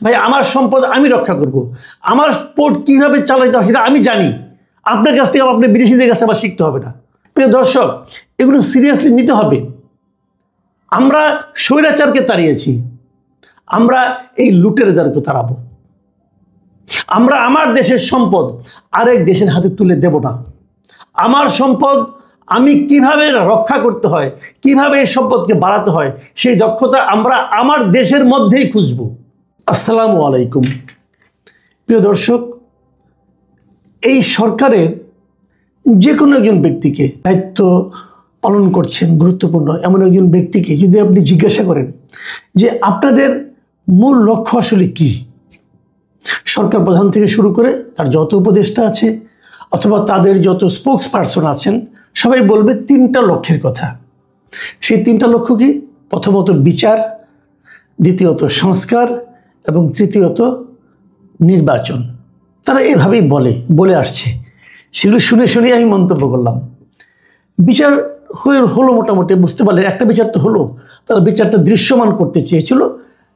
ভাই আমার সম্পদ আমি রক্ষা করব, আমার পোর্ট কীভাবে চালাইতে হয় সেটা আমি জানি। আপনার কাছ থেকে আপনি বিদেশিদের কাছ থেকে আমার শিখতে হবে না। প্রিয় দর্শক, এগুলো সিরিয়াসলি নিতে হবে। আমরা স্বৈরাচারকে তাড়িয়েছি, আমরা এই লুটেরাদেরকে তাড়াবো। আমরা আমার দেশের সম্পদ আরেক দেশের হাতে তুলে দেব না। আমার সম্পদ আমি কিভাবে রক্ষা করতে হয়, কিভাবে এই সম্পদকে বাড়াতে হয়, সেই দক্ষতা আমরা আমার দেশের মধ্যেই খুঁজব। আসসালামু আলাইকুম। প্রিয় দর্শক, এই সরকারের যে কোনো একজন ব্যক্তিকে দায়িত্ব পালন করছেন গুরুত্বপূর্ণ এমন একজন ব্যক্তিকে যদি আপনি জিজ্ঞাসা করেন যে আপনাদের মূল লক্ষ্য আসলে কি, সরকার প্রধান থেকে শুরু করে তার যত উপদেষ্টা আছে অথবা তাদের যত স্পোক্স পার্সন আছেন সবাই বলবে তিনটা লক্ষ্যের কথা। সেই তিনটা লক্ষ্য কি? প্রথমত বিচার, দ্বিতীয়ত সংস্কার এবং তৃতীয়ত নির্বাচন। তারা এভাবেই বলে আসছে। সেগুলো শুনে শুনে আমি মন্তব্য করলাম। বিচার হলো মোটামুটি বুঝতে পারলে, একটা বিচার তো হলো। তারা বিচারটা দৃশ্যমান করতে চেয়েছিল,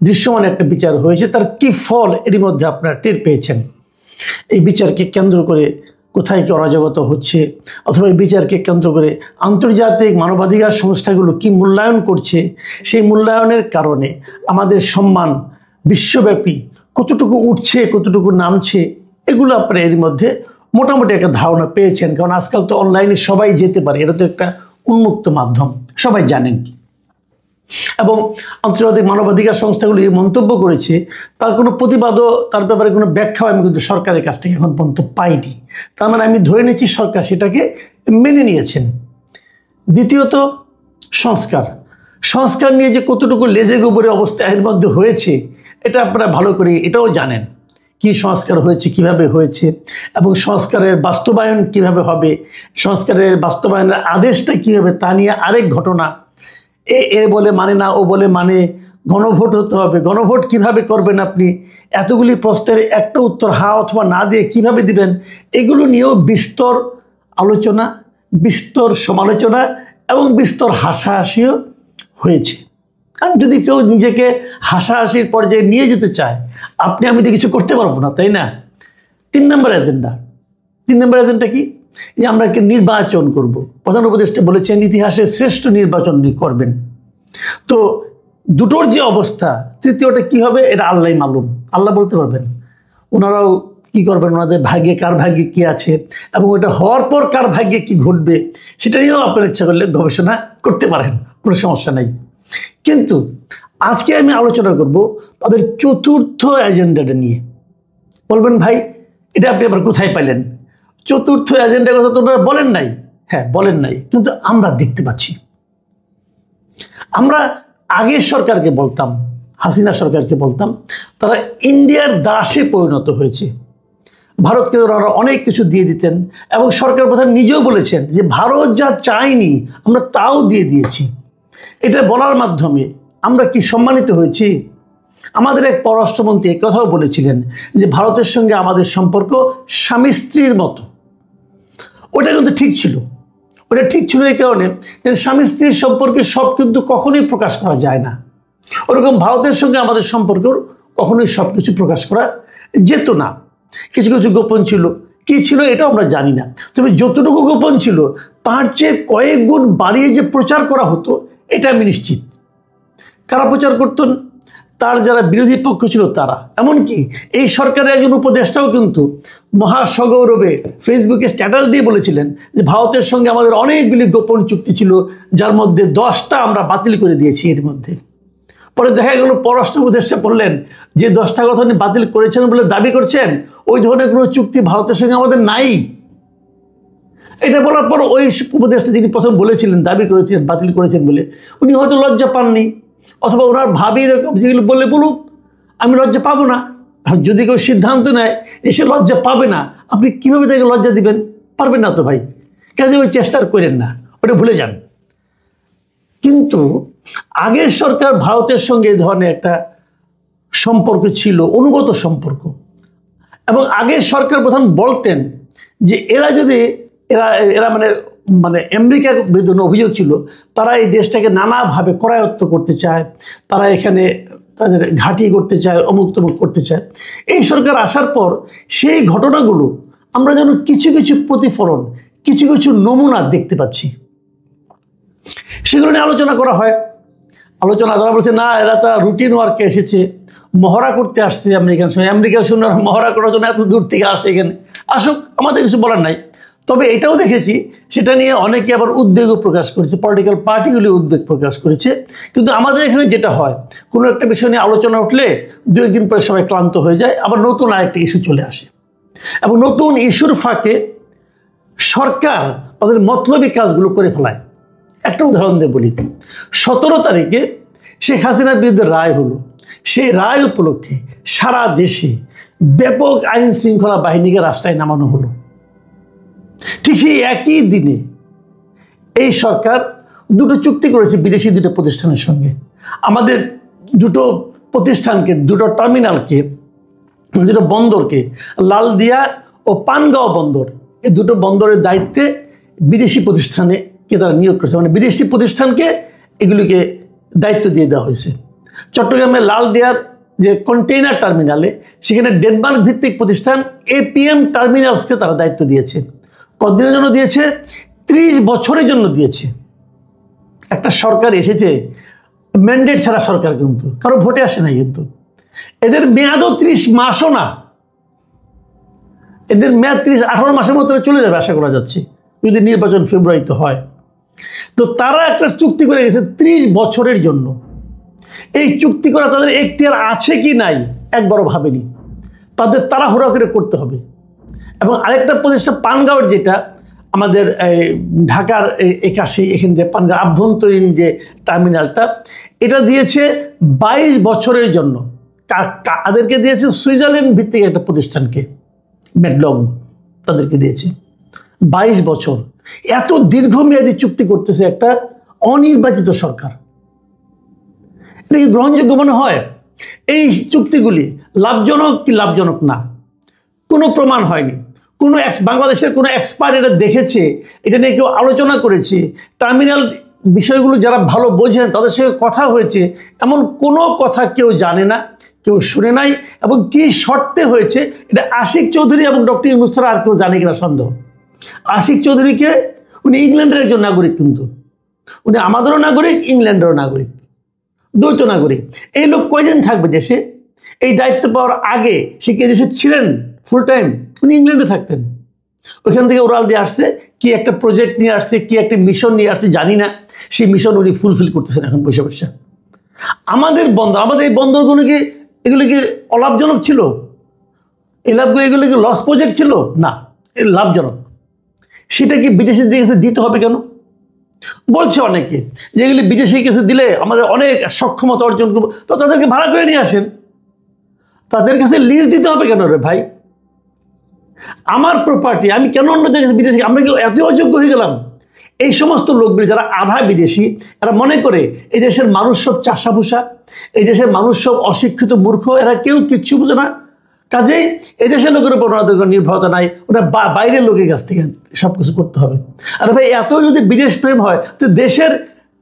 দৃশ্যমান একটা বিচার হয়েছে। তার কি ফল এরই মধ্যে আপনারা টের পেয়েছেন। এই বিচারকে কেন্দ্র করে কোথায় কি অরাজকতা হচ্ছে, অথবা এই বিচারকে কেন্দ্র করে আন্তর্জাতিক মানবাধিকার সংস্থাগুলো কি মূল্যায়ন করছে, সেই মূল্যায়নের কারণে আমাদের সম্মান বিশ্বব্যাপী কতটুকু উঠছে, কতটুকু নামছে, এগুলো আপনারা এর মধ্যে মোটামুটি একটা ধারণা পেয়েছেন। কারণ আজকাল তো অনলাইনে সবাই যেতে পারে, এটা তো একটা উন্মুক্ত মাধ্যম, সবাই জানেন। এবং আন্তর্জাতিক মানবাধিকার সংস্থাগুলি মন্তব্য করেছে, তার কোনো প্রতিবাদও, তার ব্যাপারে কোনো ব্যাখ্যাও আমি কিন্তু সরকারের কাছ থেকে এখন পর্যন্ত পাইনি। তার মানে আমি ধরে নিয়েছি সরকার সেটাকে মেনে নিয়েছেন। দ্বিতীয়ত সংস্কার নিয়ে যে কতটুকু লেজে গোবরে অবস্থা এর মধ্যে হয়েছে, এটা আপনারা ভালো করে এটাও জানেন। কি সংস্কার হয়েছে, কিভাবে হয়েছে, এবং সংস্কারের বাস্তবায়ন কিভাবে হবে, সংস্কারের বাস্তবায়নের আদেশটা কী হবে, তা নিয়ে আরেক ঘটনা। এ বলে মানে না, ও বলে মানে, গণভোট হতে হবে। গণভোট কিভাবে করবেন আপনি? এতগুলি প্রশ্নের একটা উত্তর হ্যাঁ অথবা না দিয়ে কিভাবে দিবেন? এগুলো নিয়েও বিস্তর আলোচনা, বিস্তর সমালোচনা এবং বিস্তর হাসাহাসিও হয়েছে। কারণ যদি কেউ নিজেকে হাসাহাসির পর্যায়ে নিয়ে যেতে চায়, আপনি আমি তো কিছু করতে পারবো না, তাই না? 3 নম্বর এজেন্ডা কি? যে আমরা একটা নির্বাচন করব। প্রধান উপদেষ্টা বলেছেন ইতিহাসের শ্রেষ্ঠ নির্বাচন করবেন। তো দুটোর যে অবস্থা, তৃতীয়টা কি হবে এটা আল্লাহ মালুম, আল্লাহ বলতে পারবেন। ওনারাও কি করবেন, ওনাদের ভাগ্যে কার ভাগ্যে কি আছে এবং ওটা হওয়ার পর কার ভাগ্যে কি ঘটবে সেটা নিয়েও আপনার ইচ্ছা করলে গবেষণা করতে পারেন, কোনো সমস্যা নাই। কিন্তু আজকে আমি আলোচনা করব তাদের চতুর্থ এজেন্ডাটা নিয়ে। বলবেন ভাই এটা আপনি আবার কোথায় পাইলেন? চতুর্থ এজেন্ডার কথা তো ওনারা বলেন নাই। হ্যাঁ, বলেন নাই, কিন্তু আমরা দেখতে পাচ্ছি। আমরা আগের সরকারকে বলতাম, হাসিনা সরকারকে বলতাম, তারা ইন্ডিয়ার দাসে পরিণত হয়েছে। ভারতকে ওনারা অনেক কিছু দিয়ে দিতেন এবং সরকার প্রধান নিজেও বলেছেন যে ভারত যা চায়নি আমরা তাও দিয়ে দিয়েছি। এটা বলার মাধ্যমে আমরা কি সম্মানিত হয়েছি? আমাদের এক পররাষ্ট্রমন্ত্রী এই কথাও বলেছিলেন যে ভারতের সঙ্গে আমাদের সম্পর্ক স্বামী স্ত্রীর মতো। ওটা কিন্তু ঠিক ছিল। ওটা ঠিক ছিল এই কারণে যে স্বামী স্ত্রীর সম্পর্কে সব কিন্তু কখনোই প্রকাশ করা যায় না। ওরকম ভারতের সঙ্গে আমাদের সম্পর্ক কখনোই সব কিছু প্রকাশ করা যেত না। কিছু কিছু গোপন ছিল, কি ছিল এটাও আমরা জানি না। তবে যতটুকু গোপন ছিল তার চেয়ে কয়েক গুণ বাড়িয়ে যে প্রচার করা হতো এটা আমি নিশ্চিত। কারা প্রচার করতেন? তার যারা বিরোধী পক্ষ ছিল তারা। এমনকি এই সরকারের একজন উপদেষ্টাও কিন্তু মহাসগৌরবে ফেসবুকে স্ট্যাটাস দিয়ে বলেছিলেন যে ভারতের সঙ্গে আমাদের অনেকগুলি গোপন চুক্তি ছিল, যার মধ্যে 10টা আমরা বাতিল করে দিয়েছি এর মধ্যে। পরে দেখা গেল পররাষ্ট্র উপদেষ্টা বললেন যে 10টা কথা উনি বাতিল করেছেন বলে দাবি করছেন, ওই ধরনের কোনো চুক্তি ভারতের সঙ্গে আমাদের নাই। এটা বলার পর ওই উপদেষ্টা যিনি প্রথম বলেছিলেন, দাবি করেছেন বাতিল করেছেন বলে, উনি হয়তো লজ্জা পাননি, অথবা ওনার ভাবি এরকম যেগুলো বলে বলুক, আমি লজ্জা পাবো না। যদি কেউ সিদ্ধান্ত নেয় এসে লজ্জা পাবে না, আপনি কীভাবে তাকে লজ্জা দিবেন? পারবেন না তো ভাই। কাজে ওই চেষ্টা করেন না, ওটা ভুলে যান। কিন্তু আগের সরকার ভারতের সঙ্গে এই ধরনের একটা সম্পর্ক ছিল, অনুগত সম্পর্ক। এবং আগের সরকার প্রধান বলতেন যে এরা যদি এরা মানে আমেরিকার বিরুদ্ধে অভিযোগ ছিল, তারা এই দেশটাকে নানাভাবে করায়ত্ত করতে চায়, তারা এখানে তাদের ঘাঁটি করতে চায়, অমুক তমুক করতে চায়। এই সরকার আসার পর সেই ঘটনাগুলো আমরা যেন কিছু কিছু প্রতিফলন, কিছু কিছু নমুনা দেখতে পাচ্ছি। সেগুলো নিয়ে আলোচনা করা হয়। আলোচনা তারা বলছে না, এরা তারা রুটিন ওয়ার্কে এসেছে, মহড়া করতে আসছে আমেরিকান সঙ্গে। আমেরিকার সঙ্গে মহড়া করার জন্য এত দূর থেকে আসে, এখানে আসুক, আমাদের কিছু বলার নাই। তবে এটাও দেখেছি, সেটা নিয়ে অনেকে আবার উদ্বেগও প্রকাশ করেছে, পলিটিক্যাল পার্টিগুলি উদ্বেগ প্রকাশ করেছে। কিন্তু আমাদের এখানে যেটা হয়, কোনো একটা বিষয় নিয়ে আলোচনা উঠলে দু একদিন পরে সবাই ক্লান্ত হয়ে যায়, আবার নতুন আরেকটা ইস্যু চলে আসে। এবং নতুন ইস্যুর ফাঁকে সরকার তাদের মতলবী কাজগুলো করে ফেলায়। একটা উদাহরণ দিয়ে বলি, 17 তারিখে শেখ হাসিনার বিরুদ্ধে রায় হলো। সেই রায় উপলক্ষে সারা দেশে ব্যাপক আইন শৃঙ্খলা বাহিনীকে রাস্তায় নামানো হলো। ঠিক সেই একই দিনে এই সরকার দুটো চুক্তি করেছে বিদেশি দুটো প্রতিষ্ঠানের সঙ্গে। আমাদের দুটো প্রতিষ্ঠানকে, দুটো টার্মিনালকে, দুটো বন্দরকে, লালদিয়া ও পানগাঁও বন্দর, এই দুটো বন্দরের দায়িত্বে বিদেশি প্রতিষ্ঠানকে তারা নিয়োগ করেছে। মানে বিদেশি প্রতিষ্ঠানকে এগুলিকে দায়িত্ব দিয়ে দেওয়া হয়েছে। চট্টগ্রামের লালদিয়ার যে কন্টেইনার টার্মিনালে, সেখানে ডেনমার্ক ভিত্তিক প্রতিষ্ঠান এপিএম টার্মিনালসকে তারা দায়িত্ব দিয়েছে। কতদিনের জন্য দিয়েছে? 30 বছরের জন্য দিয়েছে। একটা সরকার এসেছে, ম্যান্ডেট ছাড়া সরকার, কিন্তু কারো ভোটে আসে নাই, কিন্তু এদের মেয়াদও 30 মাসও না, এদের মেয়াদ 18 মাসের মধ্যে চলে যাবে আশা করা যাচ্ছে, যদি নির্বাচন ফেব্রুয়ারিতে হয়। তো তারা একটা চুক্তি করে গেছে 30 বছরের জন্য। এই চুক্তি করা তাদের এখতিয়ার আছে কি নাই একবারও ভাবেনি। তাদের তাড়াহুড়া করে করতে হবে। এবং আরেকটা প্রতিষ্ঠান পানগাঁওয়ের, যেটা আমাদের ঢাকার 81, এখান থেকে পানগাঁও আভ্যন্তরীণ যে টার্মিনালটা, এটা দিয়েছে 22 বছরের জন্য। তাদেরকে দিয়েছে সুইজারল্যান্ড ভিত্তিক একটা প্রতিষ্ঠানকে, ম্যাডলগ, তাদেরকে দিয়েছে 22 বছর। এত দীর্ঘমেয়াদী চুক্তি করতেছে একটা অনির্বাচিত সরকার। এটা কি গ্রহণযোগ্য মনে হয়? এই চুক্তিগুলি লাভজনক কি লাভজনক না, কোনো প্রমাণ হয়নি। কোনো বাংলাদেশের কোনো এক্সপার্ট এটা দেখেছে, এটা নিয়ে কেউ আলোচনা করেছে, টার্মিনাল বিষয়গুলো যারা ভালো বোঝেন তাদের সঙ্গে কথা হয়েছে, এমন কোনো কথা কেউ জানে না, কেউ শুনে নাই। এবং কি শর্তে হয়েছে এটা আশিক চৌধুরী এবং ডক্টর ইউনূস ছাড়া আর কেউ জানে কিনা সন্দেহ। আশিক চৌধুরীকে, উনি ইংল্যান্ডের একজন নাগরিক, কিন্তু উনি আমাদেরও নাগরিক, ইংল্যান্ডেরও নাগরিক, দ্বৈত নাগরিক। এই লোক কয়দিন থাকবে দেশে? এই দায়িত্ব পাওয়ার আগে সে কি দেশে ছিলেন ফুল টাইম? উনি ইংল্যান্ডে থাকতেন। ওইখান থেকে ওরাল দিয়ে আসছে, কি একটা প্রজেক্ট নিয়ে আসছে, কি একটা মিশন নিয়ে আসছে জানি না, সেই মিশন উনি ফুলফিল করতেছেন এখন বসে বসে। আমাদের বন্দর, আমাদের এই বন্দরগুলো কি, এগুলো কি অলাভজনক ছিল? এই লাভগুলো, এগুলো কি লস প্রজেক্ট ছিল? না, লাভজনক। সেটা কি বিদেশিদের কাছে দিতে হবে কেন? বলছে অনেকে যে এগুলি বিদেশি কাছে দিলে আমাদের অনেক সক্ষমতা অর্জন করবো। তো তাদেরকে ভাড়া করে নিয়ে আসেন, তাদের কাছে লিজ দিতে হবে কেন রে ভাই? আমার প্রপার্টি, আমি কেন অন্য জায়গায় বিদেশি? আমরা কি এত অযোগ্য হয়ে গেলাম? এই সমস্ত লোকগুলি যারা আধা বিদেশি, এরা মনে করে এই দেশের মানুষ সব চাষাভুষা, এই দেশের মানুষ সব অশিক্ষিত মূর্খ, এরা কেউ কিচ্ছু বুঝে না। কাজেই এই দেশের লোকের উপর ওনাদের নির্ভরতা নাই, ওরা বাইরের লোকের কাছ থেকে সব কিছু করতে হবে। আর ভাই এত যদি বিদেশ প্রেম হয়, তো দেশের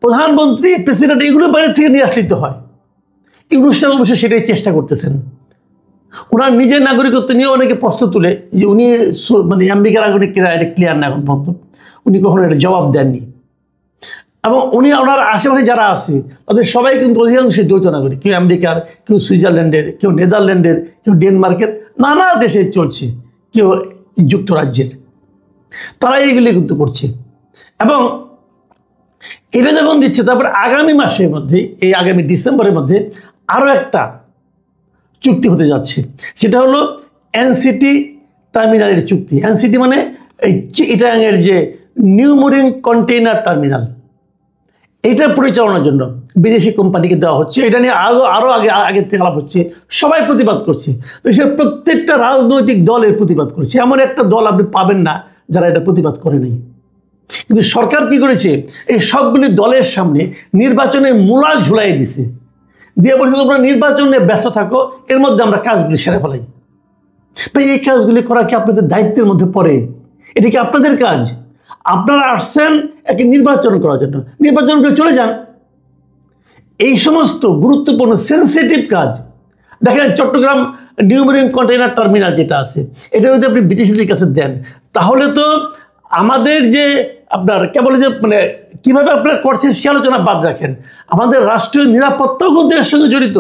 প্রধানমন্ত্রী, প্রেসিডেন্ট, এগুলো বাইরে থেকে নিয়ে আসতে হয়। ইউনূস সাহেব অবশ্য সেটাই চেষ্টা করতেছেন। ওনার নিজের নাগরিকত্ব নিয়ে অনেকে প্রশ্ন তুলে যে উনি মানে আমেরিকার নাগরিক কিনা, এটা ক্লিয়ার না এখন পর্যন্ত, উনি কখনো এটা জবাব দেননি। এবং উনি ওনার আশেপাশে যারা আছে তাদের সবাই কিন্তু অধিকাংশই দ্বৈত নাগরিক, কেউ আমেরিকার, কেউ সুইজারল্যান্ডের, কেউ নেদারল্যান্ডের, কেউ ডেনমার্কের, নানা দেশে চলছে, কেউ যুক্তরাজ্যের। তারা এইগুলি কিন্তু করছে। এবং এটা যখন দিচ্ছে, তারপর আগামী মাসের মধ্যে, এই আগামী ডিসেম্বরের মধ্যে আরও একটা চুক্তি হতে যাচ্ছে। সেটা হলো এনসিটি টার্মিনালের চুক্তি। এনসিটি মানে এই চিটাগাংয়ের যে নিউ মুরিং কন্টেইনার টার্মিনাল, এটা পরিচালনার জন্য বিদেশি কোম্পানিকে দেওয়া হচ্ছে। এটা নিয়ে আরও আগের থেকে আলাপ হচ্ছে, সবাই প্রতিবাদ করছে। দেশের প্রত্যেকটা রাজনৈতিক দল এর প্রতিবাদ করছে। এমন একটা দল আপনি পাবেন না যারা এটা প্রতিবাদ করে নাই। কিন্তু সরকার কি করেছে, এই সবগুলি দলের সামনে নির্বাচনের মূলা ঝুলাই দিছে, দিয়ে বলছে তোমরা নির্বাচনে ব্যস্ত থাকো, এর মধ্যে আমরা কাজগুলি সেরে ফেলাই। ভাই এই কাজগুলি করা কি আপনাদের দায়িত্বের মধ্যে পড়ে? এটা কি আপনাদের কাজ? আপনারা আসছেন একে নির্বাচন করার জন্য, নির্বাচন করে চলে যান। এই সমস্ত গুরুত্বপূর্ণ সেন্সিটিভ কাজ, দেখেন Chattogram new marine container terminal যেটা আছে, এটা যদি আপনি বিদেশিদের কাছে দেন, তাহলে তো আমাদের যে আপনার কেবল যে মানে কীভাবে আপনার করছেন সে আলোচনা বাদ রাখেন, আমাদের রাষ্ট্রীয় নিরাপত্তাও কিন্তু এর সঙ্গে জড়িত।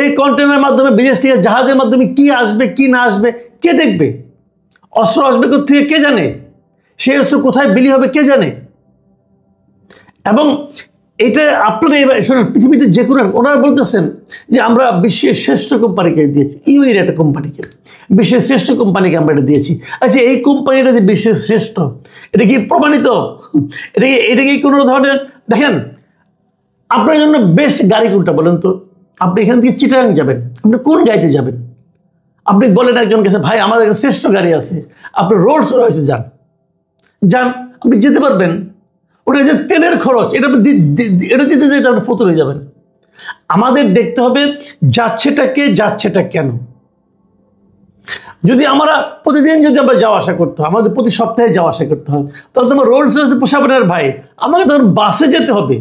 এই কন্টেনারের মাধ্যমে বিদেশ থেকে জাহাজের মাধ্যমে কি আসবে কি না আসবে কে দেখবে? অস্ত্র আসবে কোথেকে কে জানে? সেই অস্ত্র কোথায় বিলি হবে কে জানে? এবং এটা আপনারা এবার পৃথিবীতে যে কোনো, ওনারা বলতেছেন যে আমরা বিশ্বের শ্রেষ্ঠ কোম্পানিকে দিয়েছি, ইউএর একটা কোম্পানিকে, বিশ্বের শ্রেষ্ঠ কোম্পানিকে আমরা এটা দিয়েছি। আচ্ছা, এই কোম্পানিটা যে বিশ্বের শ্রেষ্ঠ, এটা কি প্রমাণিত? এটা কি কোনো ধরনের, দেখেন আপনার জন্য বেস্ট গাড়ি কোনটা বলেন তো? আপনি এখান থেকে চিটাগাং যাবেন, আপনি কোন গাড়িতে যাবেন? আপনি বলেন একজন কাছে, ভাই আমাদের শ্রেষ্ঠ গাড়ি আছে, আপনি রোলস রয়েসে যান, আপনি যেতে পারবেন। ওটা যে তেলের খরচ, এটা দিতে যেতে আপনি ফতুর হয়ে যাবেন। আমাদের দেখতে হবে যাচ্ছেটা কেন। যদি আমরা প্রতিদিন যদি আমরা যাওয়া আসা করতে হয়, আমাদের প্রতি সপ্তাহে যাওয়া আসা করতে হয়, তাহলে তোমার রোলস রয়েসে পোষাবেন আর ভাই, আমাকে তখন বাসে যেতে হবে,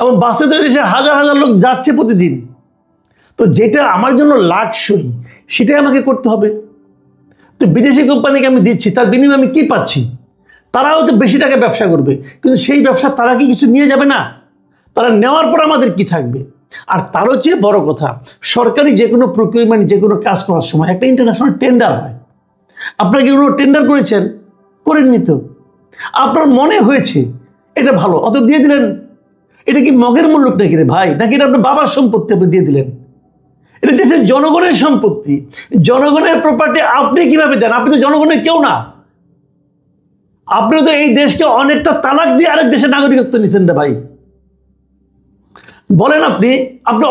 এবং বাসে তো দেশে হাজার হাজার লোক যাচ্ছে প্রতিদিন। তো যেটা আমার জন্য লাক্সই সেটাই আমাকে করতে হবে। তো বিদেশি কোম্পানিকে আমি দিচ্ছি, তার বিনিময়ে আমি কী পাচ্ছি? তারাও তো বেশি টাকা ব্যবসা করবে, কিন্তু সেই ব্যবসা তারা কি কিছু নিয়ে যাবে না? তারা নেওয়ার পর আমাদের কি থাকবে? আর তারও চেয়ে বড় কথা, সরকারি যে কোনো প্রকিউরমেন্ট, যে কোনো কাজ করার সময় একটা ইন্টারন্যাশনাল টেন্ডার হয়। আপনারা কি কোনো টেন্ডার করেছেন? করেননি তো। আপনার মনে হয়েছে এটা ভালো, অত দিয়ে দিলেন। এটা কি মগের মূল্য নাকি রে ভাই? নাকি এটা আপনার বাবার সম্পত্তি আপনি দিয়ে দিলেন? এটা দেশের জনগণের সম্পত্তি, জনগণের প্রপার্টি আপনি কিভাবে দেন? আপনি তো জনগণের কেউ না। আপনি তো এই দেশকে অনেকটা তালাক দিয়ে আরেক দেশের নাগরিকত্ব নিছেন রে ভাই। বলেন আপনি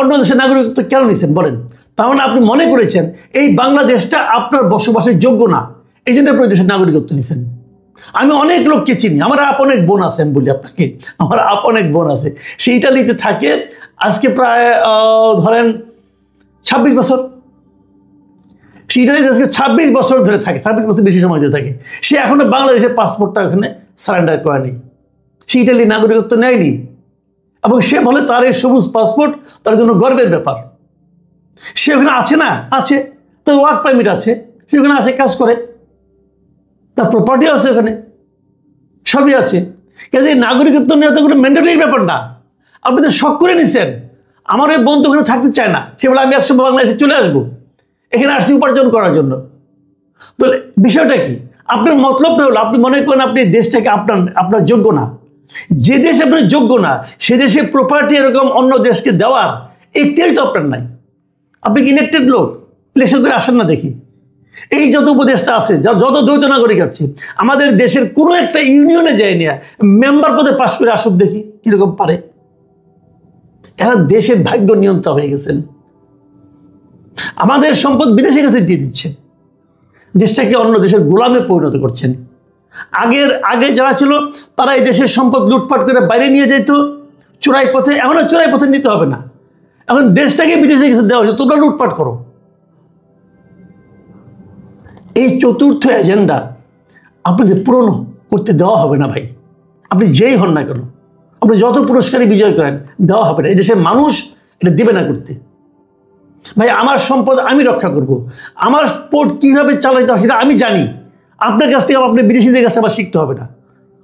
অন্য দেশের নাগরিকত্ব কেন নিছেন বলেন? তার মানে আপনি মনে করেছেন এই বাংলাদেশটা আপনার বসবাসের যোগ্য না, এই জন্য আপনি দেশের নাগরিকত্ব নিছেন। আমি অনেক লোককে চিনি, আমার আপন এক বোন আছে, আমি বলি আপনাকে, আমার আপন এক বোন আছে, সে ইটালিতে থাকে আজকে প্রায় ধরেন 26 বছর। সে ইটালিতে আজকে 26 বছর ধরে থাকে, 26 বছর বেশি সময় ধরে থাকে। সে এখনো বাংলাদেশের পাসপোর্টটা ওখানে সারেন্ডার করেনি, সে ইটালি নাগরিকত্ব নেয়নি, এবং সে বলে তার এই সবুজ পাসপোর্ট তার জন্য গর্বের ব্যাপার। সে ওখানে আছে না, আছে, তার ওয়ার্ক পারমিট আছে, সে ওখানে আসে, কাজ করে, তার প্রপার্টি আছে ওখানে, সবই আছে। কাজে নাগরিকত্ব নেওয়া তো কোনো ম্যান্ডেটরি ব্যাপার না। আপনি তো শখ করে নিছেন। আমার ওই বন্ধু ওখানে থাকতে চায় না, সে বলে আমি 100 বাংলাদেশে চলে আসবো, এখানে আসছি উপার্জন করার জন্য। তো বিষয়টা কি? আপনার মতলবটা হলো আপনি মনে করেন আপনি দেশটাকে আপনার যোগ্য না। যে দেশ আপনার যোগ্য না, সে দেশে প্রপার্টি এরকম অন্য দেশকে দেওয়ার এখতিয়ারই তো আপনার নাই। আপনি ইলেক্টেড লোক, ইলেকশন করে আসেন না দেখি। এই যত উপদেষ্টা আছে, যত দ্বৈত নাগরিক আছে, আমাদের দেশের কোনো একটা ইউনিয়নে যায় না, মেম্বার পদে পাশ করে আসুক দেখি কিরকম পারে। এরা দেশের ভাগ্য নিয়ন্ত্রণ হয়ে গেছেন, আমাদের সম্পদ বিদেশের কাছে দিয়ে দিচ্ছেন, দেশটাকে অন্য দেশের গোলামে পরিণত করছেন। আগে যারা ছিল তারা এই দেশের সম্পদ লুটপাট করে বাইরে নিয়ে যেত চোরাই পথে। এখন চোরাই পথে নিতে হবে না, এখন দেশটাকে বিদেশের কাছে দেওয়া হচ্ছে, তোমরা লুটপাট করো। এই চতুর্থ এজেন্ডা আপনাদের পূরণ করতে দেওয়া হবে না ভাই। আপনি যেই হন না কেন, আপনি যত পুরস্কারই বিজয় করেন, দেওয়া হবে না। এই দেশের মানুষ এটা দিবে না করতে। ভাই আমার সম্পদ আমি রক্ষা করব, আমার পোর্ট কীভাবে চালাইতে হয় সেটা আমি জানি। আপনার কাছ থেকে আপনি বিদেশিদের কাছ থেকে আমার শিখতে হবে না।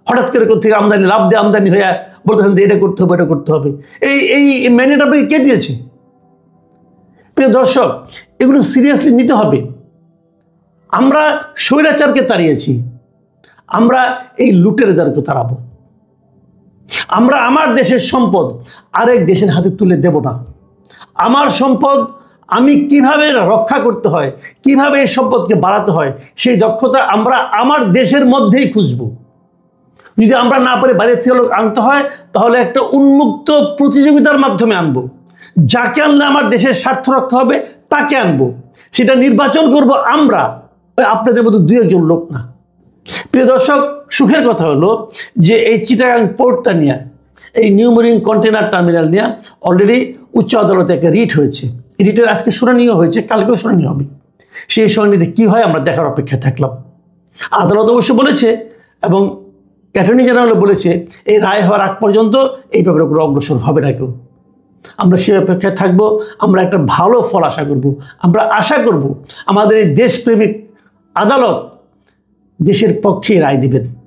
হঠাৎ করে থেকে আমদানি লাভ দিয়ে আমদানি হয়ে বলতেছেন যে এটা করতে হবে, এটা করতে হবে। এই ম্যান্ডেট আপনাকে কে দিয়েছে? প্রিয় দর্শক, এগুলো সিরিয়াসলি নিতে হবে। আমরা স্বৈরাচারকে তাড়িয়েছি, আমরা এই লুটেরাদেরকে তাড়াবো। আমরা আমার দেশের সম্পদ আরেক দেশের হাতে তুলে দেব না। আমার সম্পদ আমি কিভাবে রক্ষা করতে হয়, কিভাবে এই সম্পদকে বাড়াতে হয়, সেই দক্ষতা আমরা আমার দেশের মধ্যেই খুঁজব। যদি আমরা না পারি বাইরে থেকে লোক আনতে হয়, তাহলে একটা উন্মুক্ত প্রতিযোগিতার মাধ্যমে আনবো। যাকে আনলে আমার দেশের স্বার্থ রক্ষা হবে তাকে আনবো। সেটা নির্বাচন করব আমরা, আপনাদের মতো 2-1 লোক না। প্রিয় দর্শক, সুখের কথা হলো যে এই চিটাগাং পোর্টটা নিয়ে, এই নিউ মেরিন কন্টেনার টার্মিনাল নিয়ে অলরেডি উচ্চ আদালতে একটা রিট হয়েছে। রিটের আজকে শুনানিও হয়েছে, কালকেও শুনানি হবে। সেই শুনানিতে কী হয় আমরা দেখার অপেক্ষায় থাকলাম। আদালত অবশ্য বলেছে, এবং অ্যাটর্নি জেনারেলও বলেছে, এই রায় হওয়ার আগ পর্যন্ত এই ব্যাপারে কোনো অগ্রসর হবে না কেউ। আমরা সে অপেক্ষায় থাকবো। আমরা একটা ভালো ফল আশা করব। আমরা আশা করব আমাদের এই দেশপ্রেমিক আদালত দেশের পক্ষে রায় দিবেন।